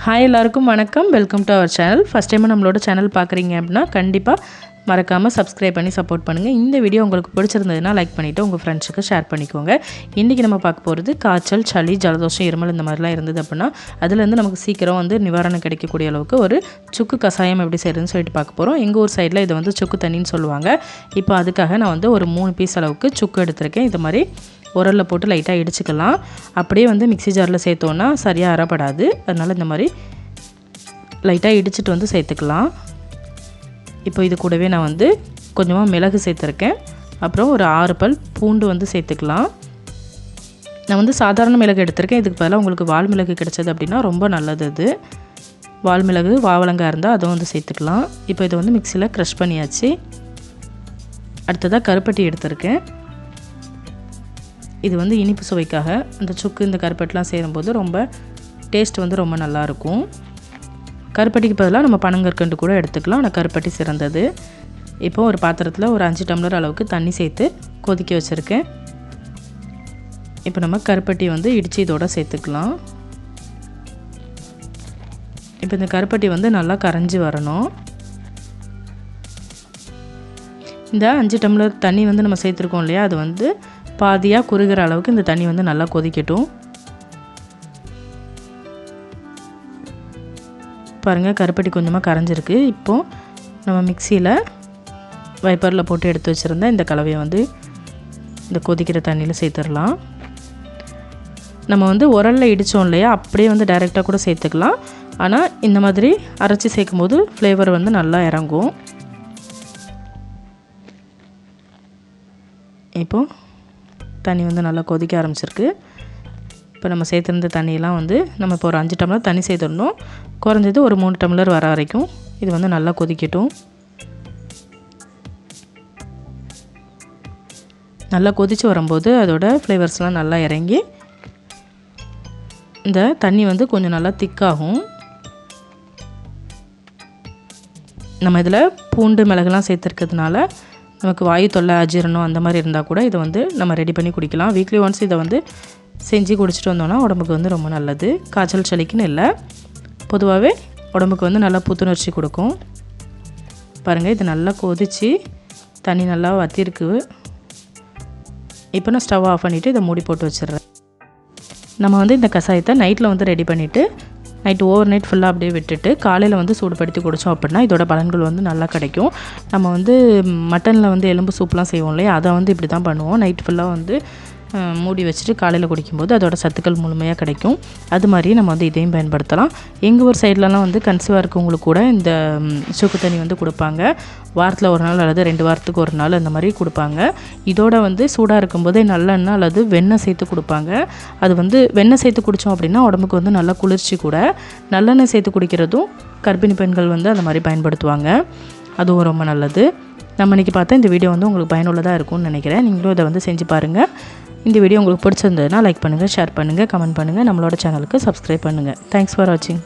Hi எல்லாருக்கும் வணக்கம். Welcome to our channel. First time நம்மளோட சேனல் பார்க்குறீங்க அப்படின்னா கண்டிப்பாக மறக்காமல் சப்ஸ்கிரைப் பண்ணி சப்போர்ட் பண்ணுங்கள். இந்த வீடியோ உங்களுக்கு பிடிச்சிருந்ததுன்னா லைக் பண்ணிவிட்டு உங்கள் ஃப்ரெண்ட்ஸுக்கு ஷேர் பண்ணிக்கோங்க. இன்றைக்கி நம்ம பார்க்க போகிறது காய்ச்சல், சளி, ஜலதோஷம், இருமல் இந்த மாதிரிலாம் இருந்தது அப்படின்னா அதுலேருந்து நமக்கு சீக்கிரம் நிவாரணம் கிடைக்கக்கூடிய அளவுக்கு ஒரு சுக்கு கஷாயம் எப்படி செய்கிறதுன்னு சொல்லிட்டு பார்க்க போகிறோம். எங்கள் ஊர் சைடில் இதை சுக்கு தண்ணின்னு சொல்லுவாங்க. இப்போ அதுக்காக நான் ஒரு 3 பீஸ் அளவுக்கு சுக்கு எடுத்திருக்கேன். இது மாதிரி உரலில் போட்டு லைட்டாக இடிச்சுக்கலாம். அப்படியே மிக்ஸி ஜாரில் சேர்த்தோன்னா சரியாக அறப்படாது. அதனால் இந்த மாதிரி லைட்டாக இடிச்சிட்டு சேர்த்துக்கலாம். இப்போ இது கூடவே நான் கொஞ்சமாக மிளகு சேர்த்துருக்கேன். அப்புறம் ஒரு 6 பல் பூண்டு சேர்த்துக்கலாம். நான் சாதாரண மிளகு எடுத்திருக்கேன். இதுக்கு பதிலாக உங்களுக்கு வால் மிளகு கிடைச்சது அப்படின்னா ரொம்ப நல்லது. இது வால் மிளகு வாவலங்காய் இருந்தால் அதுவும் சேர்த்துக்கலாம். இப்போ இதை மிக்சியில் க்ரஷ் பண்ணியாச்சு. அடுத்ததாக கருப்பட்டி எடுத்திருக்கேன். இது இனிப்பு சுவைக்காக அந்த சுக்கு இந்த கருப்பட்டிலாம் சேரும்போது ரொம்ப டேஸ்ட் ரொம்ப நல்லாயிருக்கும். கருப்பட்டிக்கு பதிலாக நம்ம பனங்கற்கண்டு கூட எடுத்துக்கலாம். ஆனால் கருப்பட்டி சிறந்தது. இப்போது ஒரு பாத்திரத்தில் ஒரு 5 டம்ளர் அளவுக்கு தண்ணி சேர்த்து கொதிக்க வச்சுருக்கேன். இப்போ நம்ம கருப்பட்டி இடித்து இதோட சேர்த்துக்கலாம். இப்போ இந்த கருப்பட்டி நல்லா கரைஞ்சி வரணும். இந்த 5 டம்ளர் தண்ணி நம்ம சேர்த்துருக்கோம் இல்லையா, அது பாதியாக குறுகிற அளவுக்கு இந்த தண்ணி நல்லா கொதிக்கட்டும். பாருங்கள், கருப்பட்டி கொஞ்சமாக கரைஞ்சிருக்கு. இப்போது நம்ம மிக்சியில் வைப்பரில் போட்டு எடுத்து வச்சுருந்தா இந்த கலவையை இந்த கொதிக்கிற தண்ணியில் சேர்த்துடலாம். நம்ம உரலில் இடித்தோம் இல்லையா, அப்படியே டைரெக்டாக கூட சேர்த்துக்கலாம். ஆனால் இந்த மாதிரி அரைச்சி சேர்க்கும் போது ஃப்ளேவர் நல்லா இறங்கும். இப்போது தண்ணி நல்லா கொதிக்க ஆரம்பிச்சிருக்கு. இப்போ நம்ம சேர்த்துருந்த தண்ணியெல்லாம் நம்ம இப்போ ஒரு 5 டம்ளர் தண்ணி சேர்த்துடணும். குறைஞ்சது ஒரு 3 டம்ளர் வர வரைக்கும் இது நல்லா கொதிக்கட்டும். நல்லா கொதித்து வரும்போது அதோட ஃப்ளேவர்ஸ்லாம் நல்லா இறங்கி இந்த தண்ணி கொஞ்சம் நல்லா திக்காகும். நம்ம இதில் பூண்டு மிளகுலாம் சேர்த்துருக்கிறதுனால நமக்கு வாயு தொல்லை, அஜீரணம் அந்த மாதிரி இருந்தால் கூட இதை நம்ம ரெடி பண்ணி குடிக்கலாம். வீக்லி ஒன்ஸ் இதை செஞ்சு குடிச்சிட்டு வந்தோன்னா உடம்புக்கு ரொம்ப நல்லது. காய்ச்சல் சளிக்குன்னு இல்லை, பொதுவாகவே உடம்புக்கு நல்லா புத்துணர்ச்சி கொடுக்கும். பாருங்கள், இது நல்லா கொதித்து தண்ணி நல்லா வற்றிருக்கு. இப்போ நான் ஸ்டவ் ஆஃப் பண்ணிவிட்டு இதை மூடி போட்டு வச்சிடுறேன். நம்ம இந்த கஷாயத்தை நைட்டில் ரெடி பண்ணிவிட்டு நைட்டு ஓவர் நைட் ஃபுல்லாக அப்படியே விட்டுட்டு காலையில் சூடுபடுத்தி குடித்தோம் அப்படின்னா இதோட பலன்கள் நல்லா கிடைக்கும். நம்ம மட்டனில் எலும்பு சூப்லாம் செய்வோம் இல்லையா, அதை இப்படி தான் பண்ணுவோம். நைட் ஃபுல்லாக மூடி வச்சுட்டு காலையில் குடிக்கும்போது அதோட சத்துக்கள் முழுமையாக கிடைக்கும். அது மாதிரி நம்ம இதையும் பயன்படுத்தலாம். எங்கள் ஊர் சைட்லலாம் கன்சீவாக இருக்கவங்களுக்கு கூட இந்த சுக்கு தண்ணி கொடுப்பாங்க. வாரத்தில் ஒரு நாள் அல்லது 2 வாரத்துக்கு ஒரு நாள் அந்த மாதிரி கொடுப்பாங்க. இதோட சூடாக இருக்கும்போதே நல்லெண்ணெய் அல்லது வெண்ணெய் சேர்த்து கொடுப்பாங்க. அது வெண்ணெய் சேர்த்து குடித்தோம் அப்படின்னா உடம்புக்கு நல்லா குளிர்ச்சி கூட. நல்லெண்ணெய் சேர்த்து குடிக்கிறதும் கர்ப்பிணி பெண்கள் அந்த மாதிரி பயன்படுத்துவாங்க. அதுவும் ரொம்ப நல்லது. நம்ம இன்றைக்கி பார்த்தா இந்த வீடியோ உங்களுக்கு பயனுள்ளதாக இருக்கும்னு நினைக்கிறேன். நீங்களும் இதை செஞ்சு பாருங்கள். இந்த வீடியோ உங்களுக்கு பிடிச்சிருந்ததுன்னா லைக் பண்ணுங்கள், ஷேர் பண்ணுங்கள், கமெண்ட் பண்ணுங்கள். நம்மளோட சேனலுக்கு சப்ஸ்கிரைப் பண்ணுங்கள். தேங்க்ஸ் ஃபார் வாட்சிங்.